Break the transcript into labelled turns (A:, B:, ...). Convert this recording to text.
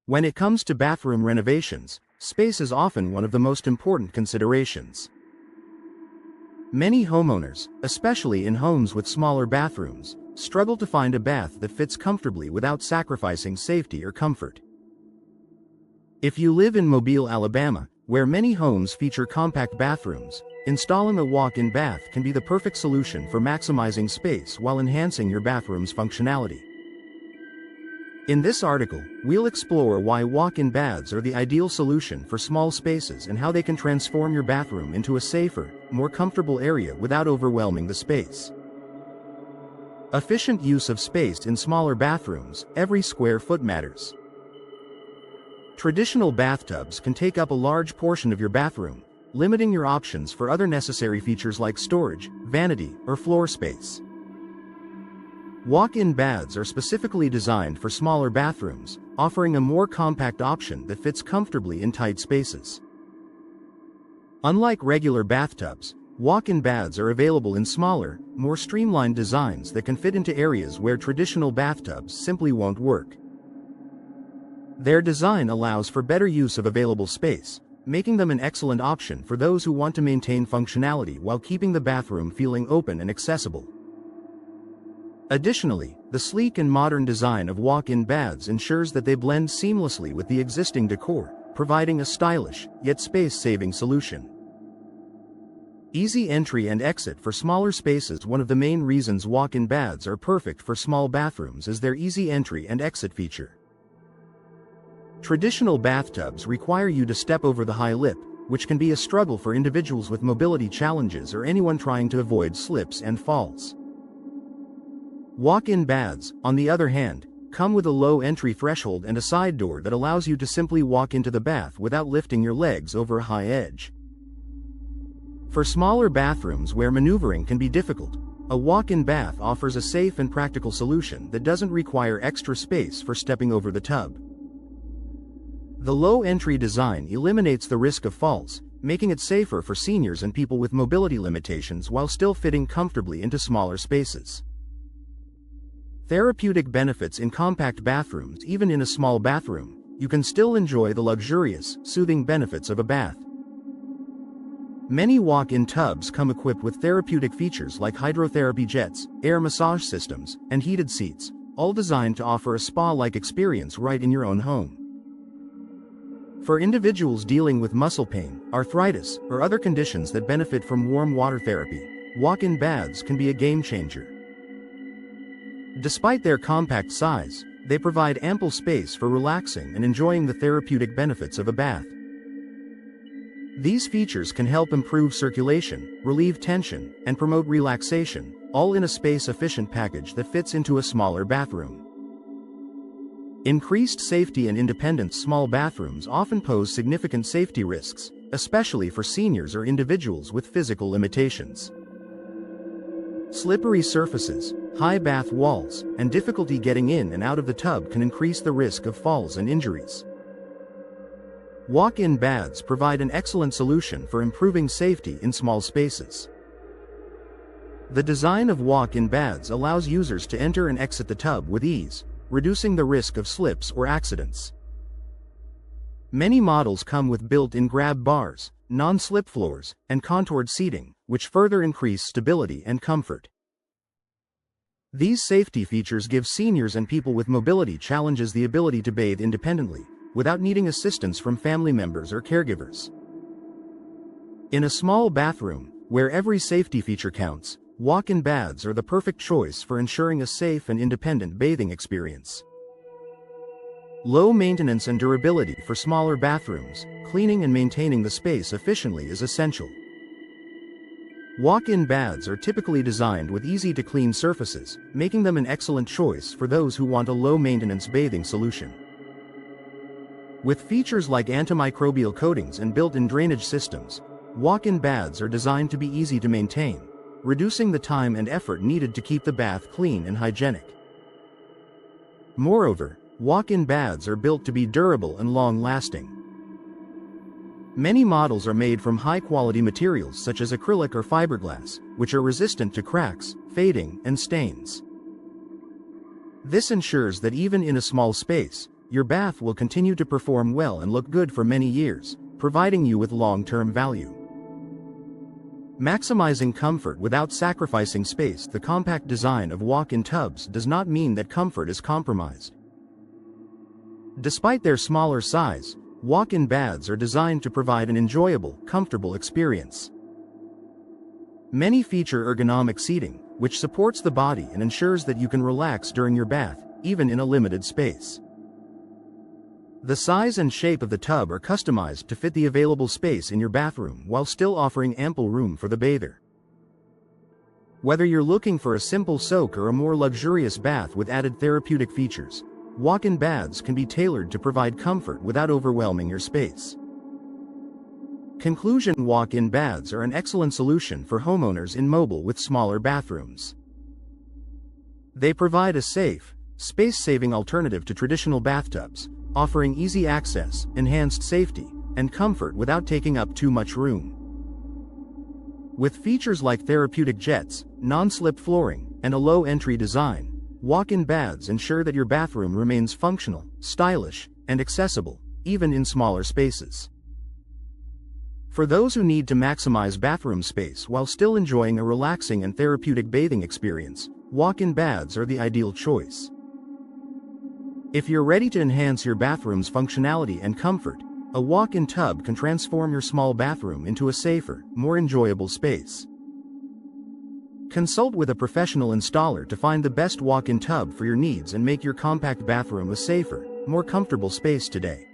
A: When it comes to bathroom renovations, space is often one of the most important considerations. Many homeowners, especially in homes with smaller bathrooms, struggle to find a bath that fits comfortably without sacrificing safety or comfort. If you live in Mobile, Alabama, where many homes feature compact bathrooms, installing a walk-in bath can be the perfect solution for maximizing space while enhancing your bathroom's functionality. In this article, we'll explore why walk-in baths are the ideal solution for small spaces and how they can transform your bathroom into a safer, more comfortable area without overwhelming the space. Efficient use of space in smaller bathrooms. Every square foot matters. Traditional bathtubs can take up a large portion of your bathroom, limiting your options for other necessary features like storage, vanity, or floor space. Walk-in baths are specifically designed for smaller bathrooms, offering a more compact option that fits comfortably in tight spaces. Unlike regular bathtubs, walk-in baths are available in smaller, more streamlined designs that can fit into areas where traditional bathtubs simply won't work. Their design allows for better use of available space, making them an excellent option for those who want to maintain functionality while keeping the bathroom feeling open and accessible. Additionally, the sleek and modern design of walk-in baths ensures that they blend seamlessly with the existing decor, providing a stylish, yet space-saving solution. Easy entry and exit for smaller spaces. One of the main reasons walk-in baths are perfect for small bathrooms is their easy entry and exit feature. Traditional bathtubs require you to step over the high lip, which can be a struggle for individuals with mobility challenges or anyone trying to avoid slips and falls. Walk-in baths, on the other hand, come with a low entry threshold and a side door that allows you to simply walk into the bath without lifting your legs over a high edge. For smaller bathrooms where maneuvering can be difficult, a walk-in bath offers a safe and practical solution that doesn't require extra space for stepping over the tub. The low entry design eliminates the risk of falls, making it safer for seniors and people with mobility limitations while still fitting comfortably into smaller spaces. Therapeutic benefits. In compact bathrooms. Even in a small bathroom, you can still enjoy the luxurious, soothing benefits of a bath. Many walk-in tubs come equipped with therapeutic features like hydrotherapy jets, air massage systems, and heated seats, all designed to offer a spa-like experience right in your own home. For individuals dealing with muscle pain, arthritis, or other conditions that benefit from warm water therapy, walk-in baths can be a game changer. Despite their compact size, they provide ample space for relaxing and enjoying the therapeutic benefits of a bath. These features can help improve circulation, relieve tension, and promote relaxation, all in a space-efficient package that fits into a smaller bathroom. Increased safety and independence. Small bathrooms often pose significant safety risks, especially for seniors or individuals with physical limitations. Slippery surfaces, high bath walls, and difficulty getting in and out of the tub can increase the risk of falls and injuries. Walk-in baths provide an excellent solution for improving safety in small spaces. The design of walk-in baths allows users to enter and exit the tub with ease, reducing the risk of slips or accidents. Many models come with built-in grab bars, non-slip floors, and contoured seating, which further increase stability and comfort. These safety features give seniors and people with mobility challenges the ability to bathe independently, without needing assistance from family members or caregivers. In a small bathroom, where every safety feature counts, walk-in baths are the perfect choice for ensuring a safe and independent bathing experience. Low maintenance and durability. For smaller bathrooms, cleaning and maintaining the space efficiently is essential. Walk-in baths are typically designed with easy-to-clean surfaces, making them an excellent choice for those who want a low-maintenance bathing solution. With features like antimicrobial coatings and built-in drainage systems, walk-in baths are designed to be easy to maintain, reducing the time and effort needed to keep the bath clean and hygienic. Moreover, walk-in baths are built to be durable and long-lasting. Many models are made from high-quality materials such as acrylic or fiberglass, which are resistant to cracks, fading, and stains. This ensures that even in a small space, your bath will continue to perform well and look good for many years, providing you with long-term value. Maximizing comfort without sacrificing space. The compact design of walk-in tubs does not mean that comfort is compromised. Despite their smaller size, walk-in baths are designed to provide an enjoyable, comfortable experience. Many feature ergonomic seating, which supports the body and ensures that you can relax during your bath, even in a limited space. The size and shape of the tub are customized to fit the available space in your bathroom while still offering ample room for the bather. Whether you're looking for a simple soak or a more luxurious bath with added therapeutic features, walk-in baths can be tailored to provide comfort without overwhelming your space. Conclusion: walk-in baths are an excellent solution for homeowners in mobile with smaller bathrooms. They provide a safe, space-saving alternative to traditional bathtubs, offering easy access, enhanced safety, and comfort without taking up too much room. With features like therapeutic jets, non-slip flooring, and a low-entry design, walk-in baths ensure that your bathroom remains functional, stylish, and accessible, even in smaller spaces. For those who need to maximize bathroom space while still enjoying a relaxing and therapeutic bathing experience, walk-in baths are the ideal choice. If you're ready to enhance your bathroom's functionality and comfort, a walk-in tub can transform your small bathroom into a safer, more enjoyable space. Consult with a professional installer to find the best walk-in tub for your needs and make your compact bathroom a safer, more comfortable space today.